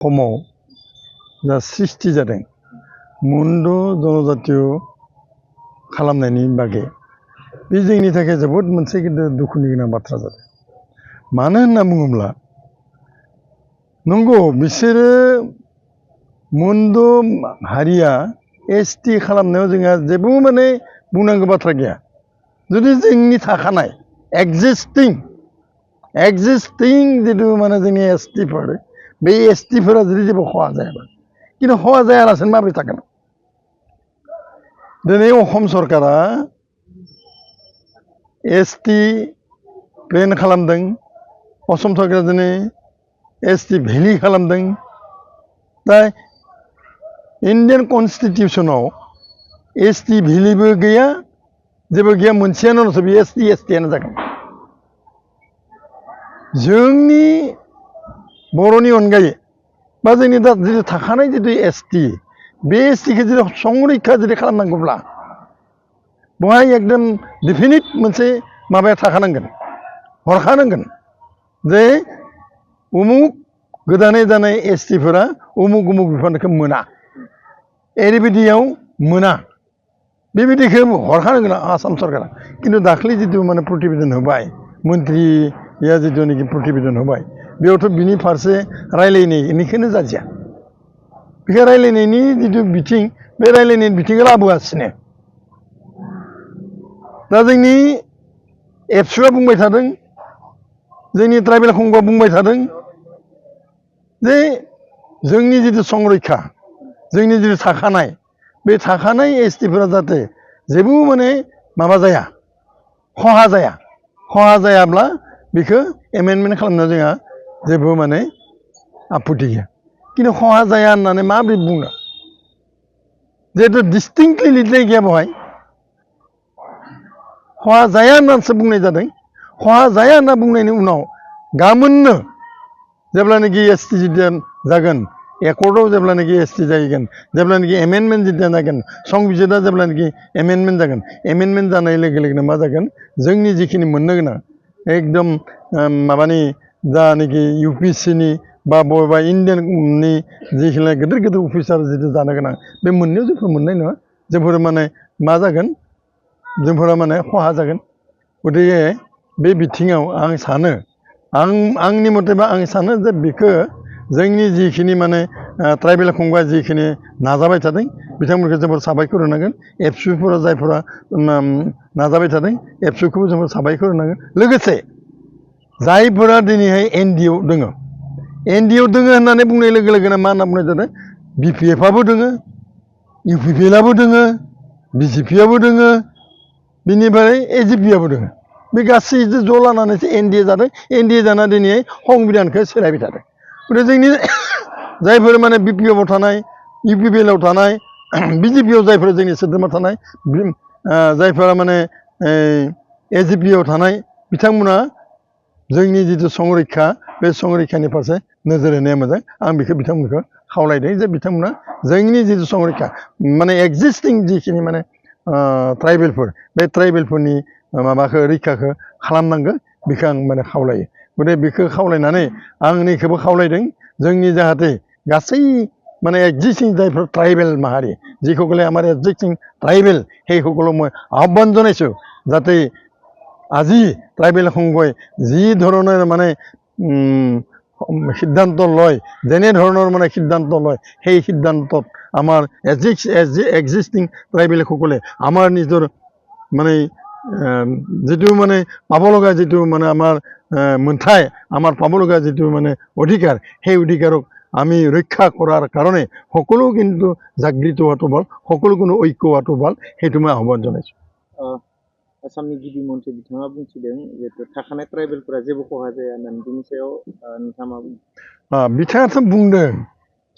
समाव जा सृष्टि जादों मुन्द जनजातीय खालामनायनि बागै बे जोंनि थाखाय जोबोद मोनसे गिदिर दुखुनि गोनां बाथ्रा जादों। मानो होनना बुङोब्ला नंगौ बिसोरो मुन्द हारिया एसटि खालामनायाव जोंहा जेबो माने बुंनांगौ बाथ्रा गैया। जुदि जोंनि थाखानाय एक्जिस्टिं जितु माने जोंनि एसटिफोर बे एसटिफोरा जुदि जेबो खहा जायाबा किन्तु खहा जायालासेनो माबोरै थागोन? दिनै असम सरकारा एसटि प्लेन खालामदों, असम सरकारा दिनै एसटि भेलि खालामदों। दा इन्डियान कनस्टिटिउसनाव एसटि भेलिबो गैया, जेबो गैया, मोनसेयानोल'सो बे एसटियानो जागोन। जोंनि बर'नि अनगायै बा जोंनि दा जितु थाखानाय जितु एसटि बे एसटिखौ जुदि संरैखा जुदि खालामनांगौब्ला बहाय एकदम डेफिनिट मोनसे माबाया थाखानांगोन, हरखानांगोन जे उमुक गोदानै जानाय एसटिफोरा उमुक बिफानखौ मोना, ओरैबायदियाव मोना, बेबायदिखौ हरखानांगोन आसाम सरकारा। किन्तु दाख्लै जितु माने प्रतिवेदन होबाय, मन्थ्रिया जितुनाखि प्रतिवेदन होबाय, बेयावथ' बिनि फारसे रायलायनायनिखौनो जादिया। बेखौ रायलायनायनि जितु बिथिं, बे रायलायनायनि बिथिंखौ लाबोगासिनो। दा जोंनि एबसुआ बुंबाय थादों, जोंनि ट्राइबेल कंग'आ बुंबाय थादों जे जोंनि जितु संरैखा, जोंनि जितु थाखानाय बे थाखानाय एसटिफोरा जाहाथे जेबो माने माबा जाया, खहा जाया। खहा जायाब्ला बेखौ एमेन्डमेन्ट खालामनायाव जोंहा जेबो माने आपत्ति गैया। किन्तु खहा जाया होननानै माबोरै बुंनो? जिहेतु डिस्टिंक्टलि लिरनाय गैया बेवहाय, खहा जाया होननानैसो बुंनाय जादों। खहा जाया होनना बुंनायनि उनाव गाबोननो जेब्लानाखि एसटि जागोन, एकर्डआव जेब्लानाखि एसटि जागोन, जेब्लानाखि एमेन्डमेन्ट जितिया जागोन, संबिजिदा जेब्लानाखि एमेन्डमेन्ट जागोन, एमेन्डमेन्ट जानाय लोगो लोगोनो मा जागोन? जोंनि जिखिनि मोननो गोनां एकदम माबानि जानाखि इउपिएससिनि बा बबेबा इन्डियाननि जिखिनि गिदिर गिदिर अफिसार जितु जानो गोनां, बे मोननायाव जोंफोर मोननाय नङा। जोंफोर माने मा जागोन? जोंफोरा माने खहा जागोन। गतिके बे बिथिङाव आं सानो, आंनि मथेबा आं सानो जे बेखौ जोंनि जिखिनि माने ट्राइबेल कंग'आ जिखिनि नाजाबाय थादों, बिथांमोनखौ जोबोर साबायखर होनांगोन। एबसुफोरा जायफोरा नाजाबाय थादों, एबसुखौबो जोबोर साबायखर होनांगोन। लोगोसे जायफोरा दिनैहाय एनडिएआव दङ, एनडिएआव दङ होननानै बुंनाय लोगो लोगोनो मा होनना बुंनाय जादों? बिपिएफआबो दङ, इउपिपिएलआबो दङ, बिजेपिआबो दङ, बिनिफ्राय एजिपिआबो दङ। बे गासैजों ज' लानानैसो एनडिए जादों। एनडिए जाना दिनैहाय संबिधानखौ सोलायबाय थादों। गतिके जोंनि जायफोर माने बिपिएफआव थानाय, इउपिपिएलआव थानाय, बिजेपिआव जायफोर जोंनि सोद्रोमा थानाय, जायफोरा माने एजिपिआव थानाय, बिथांमोना जोंनि जितु संरैखा, बे संरैखानि फारसे नोजोर होनाया मोजां। आं बेखौ बिथांमोनखौ खावलायदों जे बिथांमोना जोंनि जितु संरैखा माने एक्जिस्टिं जिखिनि माने ट्राइबेलफोर, बे ट्राइबेलफोरनि माबाखौ रैखाखौ खालामनांगौ, बेखौ आं माने खावलायो। गतिके बेखौ खावलायनानै आंनिखौबो खावलायदों जोंनि जाहाथे गासै মানে এক্সিস্টিং যাইফোৰ ট্ৰাইবেল মাহাৰী, যিসকলে আমাৰ এক্সিস্টিং ট্ৰাইবেল, সেইসকলক মই আহ্বান জনাইছোঁ যাতে আজি ট্ৰাইবেল সংঘই যি ধৰণৰ মানে সিদ্ধান্ত লয়, যেনে ধৰণৰ মানে সিদ্ধান্ত লয়, সেই সিদ্ধান্তত আমাৰ এক্সিস্টিং ট্ৰাইবেলসকলে আমাৰ নিজৰ মানে যিটো মানে পাব লগা যিটো মানে আমাৰ মোন্থাই, আমাৰ পাব লগা যিটো মানে অধিকাৰ, সেই অধিকাৰক আমি ৰক্ষা কৰাৰ কাৰণে সকলো কিন্তু জাগৃত হোৱাটো ভাল, সকলো কোনো ঐক্য হোৱাটো ভাল, সেইটো মই আহ্বান জনাইছোঁ। आसामनि गिबि मन्थ्रि बिथाङा बुंथिदों जिहेतु थाखानाय ट्राइबेलफोरा जेबो खहा जाया होननानै, बिनि सायाव नोंथाङा मा बुङो? बिथाङाथ' बुंदों,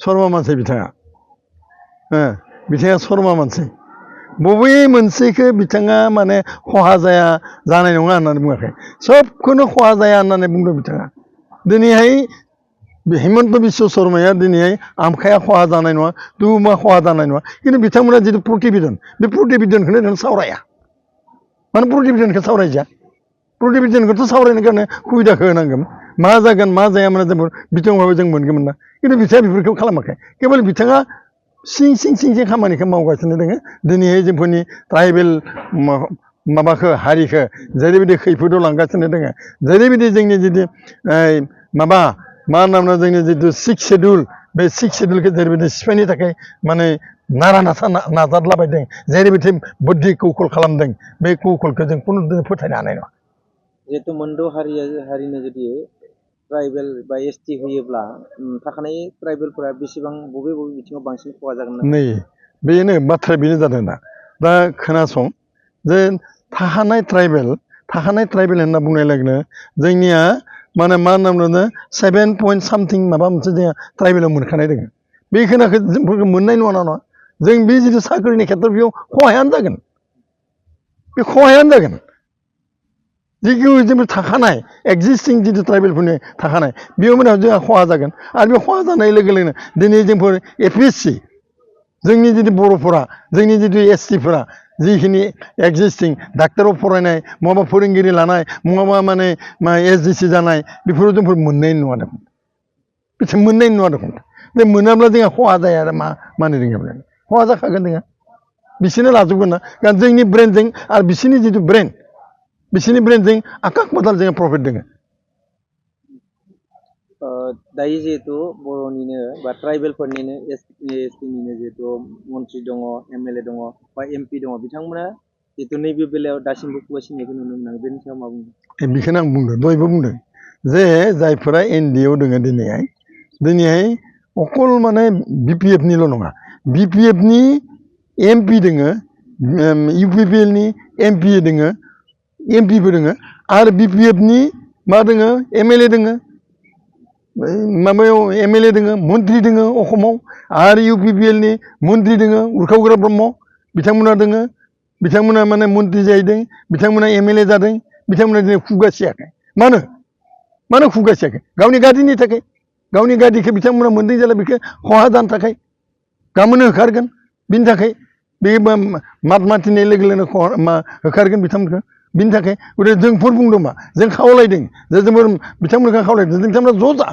शर्मा मानसि बिथाङा, बिथाङा शर्मा मानसि, बबे मोनसेखौ बिथाङा माने खहा जाया, जानाय नङा होननानै बुङाखै, सबखौनो खहा जाया होननानै बुंदों बिथाङा। दिनैहाय हिमन्त बिश्व शर्माया दिनैहाय आमखाया खहा जानाय नङा, तुमा खहा जानाय नङा, किन्तु बिथांमोना जितु प्रतिवेदन, बे प्रतिवेदनखौनो जों सावराया। माने प्रतिवेदनखौ सावरायजा, प्रतिवेदनखौथ' सावरायनो कारणे सुबिदाखौ होनांगोन मा जागोन मा जाया माने जों बिथांमोनहाबो जों मोनगोन ना खिन्थु बिथाङा बेफोरखौ खालामाखै केबल बिथाङा सिं खामानिखौ मावगासिनो दोङो दिनैहाय जोंफोरनि ट्राइबेल माबाखौ हारिखौ जेरैबायदि खैफोदाव लांगासिनो दोङो जेरैबायदि जोंनि जितु माबा मा होनना बुङो जोंनि जितु 6 शेड्युल बे 6 शेड्युलखौ जेरैबायदि सिफायनो थाखाय माने नारा नाथा नाजादलाबायदों जेरैबायदि बुद्धि कौशल खालामदों बे कौशलखौ जों खुनु फोथायनो हानाय नङा जिहेतु मोनद' हारिनो जुदि ट्राइबेल बा एसटि होयोब्ला थाखानाय ट्राइबेलफोरा बेसेबां बबे बिथिङाव बांसिन खहा जागोन नै बेनो बाथ्राया बेनो जादों दा खोनासं जे थाखानाय ट्राइबेल होनना बुंनाय लोगोनो जोंनिया माने मा होनना बुङो 7 पइन्ट सामथिं माबा मोनसे जोंहा ट्राइबेलाव मोनखानाय दोङो बे खोनाखौ जोंफोरखौ मोननाय नङा जों बे जितु साख्रिनि खेथ्रआव बेयाव खहायानो जागोन बे खहायानो जागोन जिखु जोंबो थाखानाय एक्जिस्टिं जितु ट्राइबेलफोरनि थाखानाय बेयाव माने जोंहा खहा जागोन आरो बे खहा जानाय लोगो लोगोनो दिनै जोंफोर APSC जोंनि जितु बर'फोरा जोंनि जितु STफोरा जिखिनि एक्जिस्टिं डाक्टराव फरायनाय महाबा फोरोंगिरि लानाय महाबा माने SDC जानाय बेफोराव जोंफोर मोननाय नङा देखुन बिसोर मोननाय नङा देखुन बे मोनाब्ला जोंहा खहा जाया आरो मानो रोङाब्ला खहा जाखागोन जोंहा बिसोरनो लाजोबगोन ना कारण जोंनि ब्रेनजों आरो बिसोरनि जितु ब्रेन बिसोरनि ब्रेनजों आकाश पाताल जोंहा प्रफिट दोङो दायो जिहेतु बर'निनो बा ट्राइबेलफोरनिनो एसटिनिनो जिहेतु मन्त्रि दङ MLA दङ बा MP दङ बिथांमोना जिहेतु नैबे बेलायाव दासिमबो खुगा सिनायखौ नुनो मोनाखै बेनि सायाव मा बुंदों बेखौनो आं बुंदों दहायबो बुंदों जे जायफोरा NDA आव दोङो दिनैहाय अकल माने BPFनिल' नङा BPFनि MP दोङो UPPLनि MP दोङो MPबो दोङो आरो BPFनि मा दोङो MLA दोङो माबायाव MLA दोङो मन्त्रि दोङो अखमाव आरो UPPLनि मन्त्रि दोङो उरखावग्रा ब्रह्म बिथांमोना दोङो बिथांमोना माने मन्त्रि जाहैदों बिथांमोना MLA जादों बिथांमोना दिनै खुगासियाखै मानो खुगासियाखै गावनि गादिनि थाखाय गावनि गादिखौ बिथांमोना मोनदों जेला बेखौ खहा जानो थाखाय गाबोननो होखारगोन बिनि थाखाय बे मात माथिनाय लोगो लोगोनो होखारगोन बिथांमोनखौ बिनि थाखाय गथिखे जोंफोर बुंदों मा जों खावलायदों जे जोंफोर बिथांमोनखौ खावलायदों नोंथांमोना ज' जा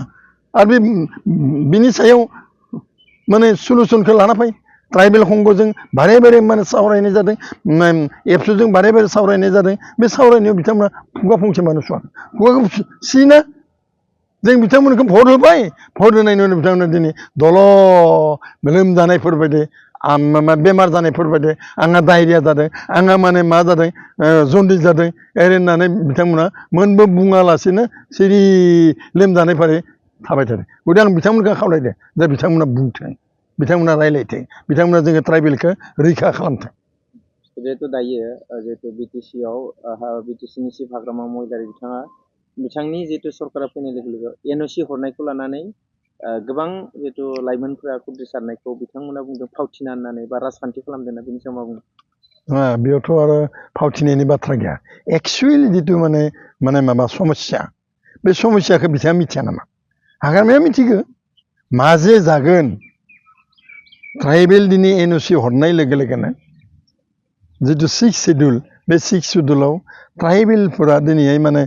आरो बिनि सायाव माने सलुसनखौ लाना फै ट्राइबेल कंग'जों बारे माने सावरायनाय जादों एबसुजों बारे सावरायनाय जादों बे सावरायनायाव बिथांमोना खुगा फंसे मानो सुवा खुगाखौ सिना जों बिथांमोनखौ भट होबाय भट होनायनि उनाव बिथांमोना दिनै दल' लोमजानायफोर बायदि बेमार जानायफोर बायदि आंहा डायरिया जादों आंहा माने मा जादों जन्दिस जादों ओरै होननानै बिथांमोना मोनबो बुङालासेनो सिरि लोमजानाय फारि थाबाय थादों गथिखे आं बिथांमोनखौ खावलायदों जे बिथांमोना बुंथों बिथांमोना रायज्लायथों बिथांमोना जोङो ट्राइबेलखौ रैखा खालामथों जिहेतु दायो जिहेतु BTCनि चिफ हाग्रामा महिलारि बिथांनि जिहेतु सरकारा फैनाय लोगो लोगो NOC हरनायखौ लानानै गोबां जिहेतु लाइमोनफोरा खुद्रिसारनायखौ बिथांमोना बुंदों फावथिना होननानै बा राजखान्थि खालामदोंना बेनि सायाव मा बुंदों बेयावथ' आरो फावथिनायनि बाथ्रा गैया एक्सुवेलि जितु माने माबा समस्या बे समस्याखौ बिथाङा मिथिया नामा हाग्रामाया मिथिगौ मा जे जागोन ट्राइबेल दिनै NOC हरनाय लोगो लोगोनो जितु 6 शेड्युल बे 6 शेड्युलाव ट्राइबेलफोरा दिनैहाय माने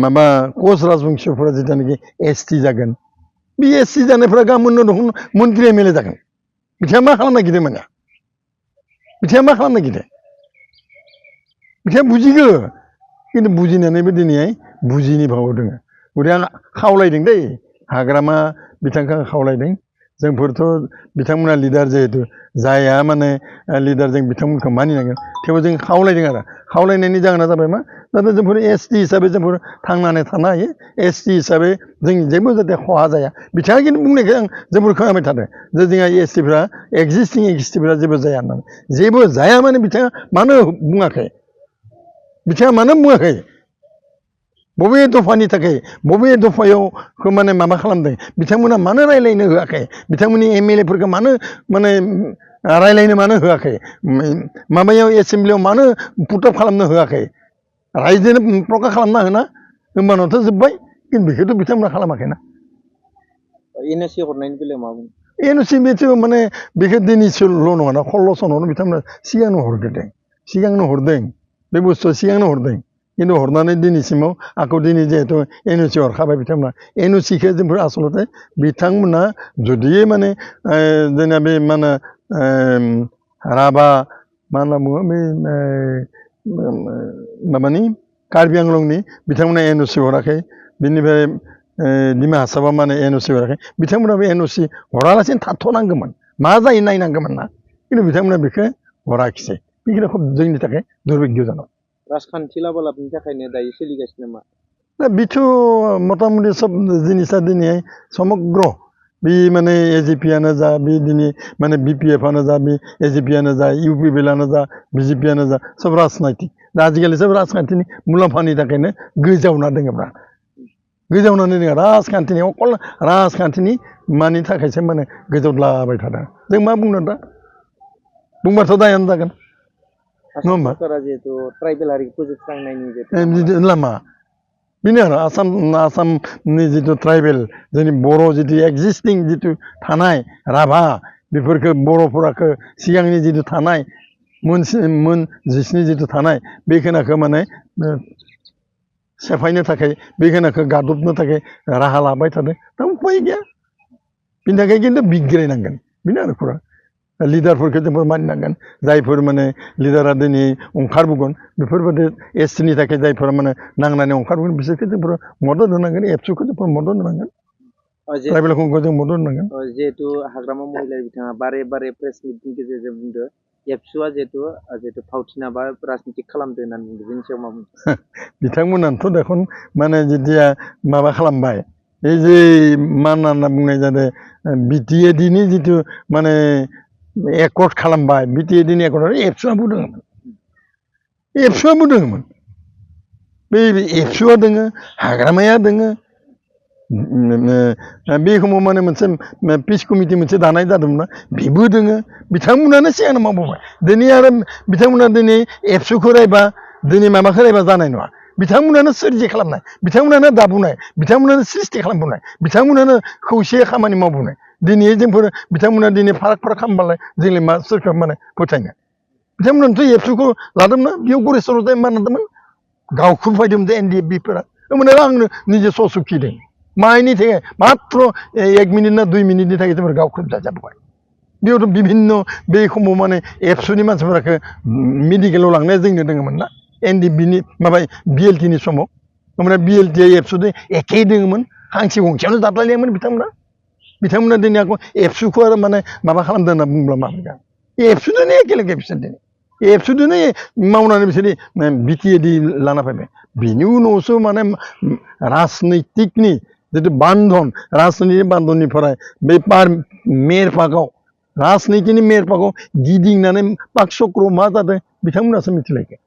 माबा कच राजबंशिफोरा जिथुनाखि ST जागोन बे ST जानायफोरा गाबोननो दं मन्त्रि MLA जागोन बिथाङा मा खालामनो नागिरदों माने बिथाङा मा खालामनो नागिरदों बिथाङा बुजिगौ खिन्थु बुजिनानैबो दिनैहाय बुजिनि भाबाव दङ गथिखे आं खावलायदों दै हाग्रामा बिथांखौ खावलायदों जोंफोरथ' बिथांमोना लिडार जिहेतु जायहा माने लिडार जों बिथांमोनखौ मानिनांगोन थेवबो जों खावलायदों आरो खावलायनायनि जाहोना जाबाय मा जाहाथे जोंफोर ST हिसाबै जोंफोर थांनानै थानो हायो ST हिसाबै जों जेबो जाहाथे खहा जाया बिथाङा खिन्थु बुंनायखौ आं जोबोर खोनाबाय थादों जे जोंहा STफ्रा एक्जिस्टिंफ्रा जेबो जाया होननानै जेबो जाया माने बिथाङा मानो बुङाखै बिथाङा मानो बुङाखै बबे दफानि थाखाय बबे दफायाव माने माबा खालामदों बिथांमोना मानो रायज्लायनो होआखै बिथांमोननि MLAफोरखौ मानो माने रायज्लायनो मानो होआखै माबायाव एसेम्ब्लियाव मानो पुटआप खालामनो होआखै रायजोनो प्रकाश खालामना होना होमबानोथ' जोब्बाय खिन्थु बेखौथ' बिथांमोना खालामाखैना NOC हरनायनि बेलायाव मा बुङो NOC बेथ' माने बेखौ दिनैसोल' नङा ना 16 सनावनो बिथांमोना सिगांनो हरदों बे बुस्थुआ सिगांनो हरदों खिन्थु हरनानै दिनैसिमाव आंखौ दिनै जिहेतु एनअसि हरखाबाय बिथांमोना एनअसिखौ जोंफोर आसलते बिथांमोना जुदि माने जोंना बे मा होनो राभा मा होनना बुङो बे माबानि कार्बि आंलंनि बिथांमोना एनअसि हराखै बिनिफ्राय डिमा हासाबा माने एनअसि हराखै बिथांमोना बे एनअसि हरालासिनो थाथ'नांगौमोन मा जायो नायनांगौमोन ना खिन्थु बिथांमोना बेखौ हराखिसै बेखिनि खोब जोंनि थाखाय दुर्भाग्य जानांगौ राजखान्थि लाबोलाबनि थाखायनो दायो सोलिगासिनो नामा दा बेथ' मथा मथि सब जिनिसा दिनैहाय समग्र बे माने एजिपियानो जा बे दिनै माने बिपिएफआनो जा बे एजिपियानो जा इउपिपिएलआनो जा बिजेपियानो जा सब राजनैतिक दा आजिखालि सब राजखान्थिनि मुलाम्फानि थाखायनो गोजावना दोङोब्रा गोजावनानै दोङो राजखान्थिनि अकल राजखान्थिनि मानि थाखायसो माने गोजावलाबाय थादों जों मा बुंनो दा बुंबाथ' दायानो जागोन नङा होमबा सरकारा जिहेतु ट्राइबेल हारिखौ फोजोबस्रांनायनि जिहेतु लामा बेनो आरो आसामनि जिथु ट्राइबेल जोंनि बर' जिथु एक्जिस्टिं जिथु थानाय राभा बेफोरखौ बर'फोराखौ सिगांनि जिथु थानाय मोन 17 जिथु थानाय बे खिनाखौ माने सेफायनो थाखाय बे खिनाखौ गादबनो थाखाय राहा लाबाय थादों दा उपाय गैया बिनि थाखाय खिन्थु बिग्रायनांगोन बेनो आरो खौरां लिडारफोरखौ जोंफोर मानिनांगोन जायफोर माने लिडारा दिनै ओंखारबोगोन बेफोरबायदि एसटिनि थाखाय जायफोरा माने नांनानै ओंखारबोगोन बिसोरखौ जोंफोर मदद होनांगोन एबसुखौ जोंफोर मदद होनांगोन ट्राइबेल खौ जों मदद होनांगोन जिहेतु हाग्रामा महिलारि बिथाङा बारे बारे प्रेस मिटनि गेजेरजों बुंदो एबसुआ जिहेतु फावथिना बा राजनितिक खालामदो होननानै बुंदो बेनि सायाव मा बुंदों बिथांमोनाथ' देखुन माने जेथिया माबा खालामबाय बे जे मा होनना बुंनाय जादों बिटिएडिनि जिथु माने एकर्ड खालामबाय बिटिएडिनि एकर्ड एबसुआबो दङमोन बे एबसुआ दोङो हाग्रामाया दोङो बे समाव माने मोनसे पिस कमिटि मोनसे दानाय जादोंमोन ना बेबो दोङो बिथांमोनानो सिगांनो मावबोबाय दिनै आरो बिथांमोना दिनै एबसुखौ रायबा दिनै माबाखौ रायबा जानाय नङा बिथांमोनानो सोरजि खालामनाय बिथांमोनानो दाबोनाय बिथांमोनानो सृष्टि खालामबोनाय बिथांमोनानो खौसे खामानि मावबोनाय दिनै जोंफोर बिथांमोना दिनै फाराग खालामबालाय जोंलाय मा सोरखौ माने फोथायनो बिथांमोनाथ' एबसुखौ लादोंमोन बेयाव गरेस्वर जाय मा होनदोंमोन गावख्रुबफायदोंमोन जे एनडिएफबिफोरा होमबाना आंनो निजे ससुखिदों माइनि थाखाय मात्र 1 मिनिट ना 2 मिनिटनि थाखाय जोंफोर गावख्रुब जाजाबोबाय बेयावथ' बिभिन्न बे समाव माने एबसुनि मानसिफोरखौ मेडिकेलाव लांनाया जोंनो दङमोन ना एनडिएफबिनि माबा बिएलटिनि समाव होमबाना बिएलटिआ एबसुजों एखे दङमोन हांसो गंसेयावनो जाद्लायलायोमोन बिथांमोना दिनै आंखौ एबसुखौ आरो माने माबा खालामदों होनना बुंब्ला मा मोनगोन एबसुजोंनो एखे लोगो बिसोर दिनै एबसुजोंनो मावनानै बिसोर बिटिएडि लाना फैबाय बिनि उनावसो माने राजनैतिकनि जिथु बान्धन राजनैतिक बान्धननिफ्राय बे मेयर पार्कआव राजनैतिकनि मेयर पार्कआव गिदिंनानै पाक चक्रआव मा जादों बिथांमोनासो मिथिलायगोन